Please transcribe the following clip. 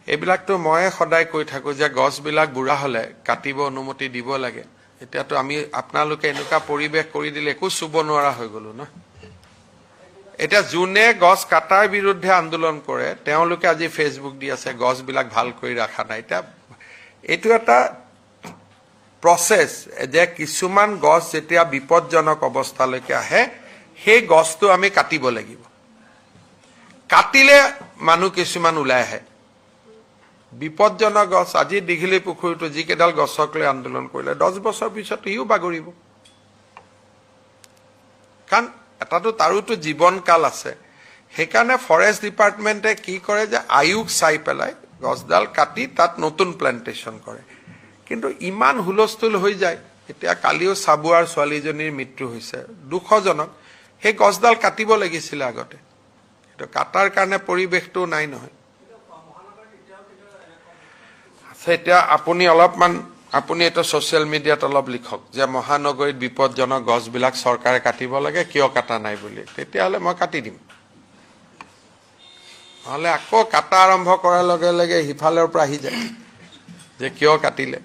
এইবিলাকতো মই সদায় কৈ থাকো যে গছবিলাক বুঢ়া হলে কাটিব অনুমতি দিব লাগে এতিয়াতো আমি আপোনালোকে এনেকুৱা পৰিবেশ কৰি দিলে একো চুব নোৱাৰা হৈ গলো ন এটা জুনে গছ কাটাৰ বিৰুদ্ধে আন্দোলন কৰে তেওঁলোকে আজি ফেসবুক দি আছে গছবিলাক ভাল কৰি ৰাখা নাই এইটো এটা প্ৰসেস যে কিছুমান গছ যেতিয়া বিপদজনক অৱস্থালৈকে আহে সেই গছটো আমি কাটিব লাগিব কাটিলে মানুহ কিছুমান ওলাই আহে বিপদজনক গছ আজি দিঘিলি পুখুৰীটো যিকেইডাল গছক লৈ আন্দোলন কৰিলে 10 বছৰ পিছত ইও বাগৰিব কাৰণ এটাতো তাৰোতো জীৱনকাল আছে সেইকাৰণে ফৰেষ্ট ডিপাৰ্টমেণ্টে কি কৰে যে আয়ুক চাই পেলাই গছডাল কাটি তাত নতুন প্লান্টেশন কৰে কিন্তু ইমান হুলস্থুল হৈ যায় এতিয়া কালিও সাবুৱাৰ ছোৱালীজনীৰ মৃত্যু হৈছে দুখজনক সেই গছডাল কাটিব লাগিছিল আগতে কিন্তু কাটাৰ কাৰণে পৰিবেশটো নাই নহয় এতিয়া আপুনি অলপমান আপুনি এটা সোশ্যাল মিডিয়াত অলপ লিখক যে মহানগৰীত বিপদজনক গছবিলাক চৰকাৰে কাটিব লাগে কিয় কাটা নাই বুলি তেতিয়াহলে মই কাটি দিম নহলে আকৌ কাটা আৰম্ভ কৰাৰ লগে লগে হিফালৰ পৰা আহি যায় যে কিয় কাটিলে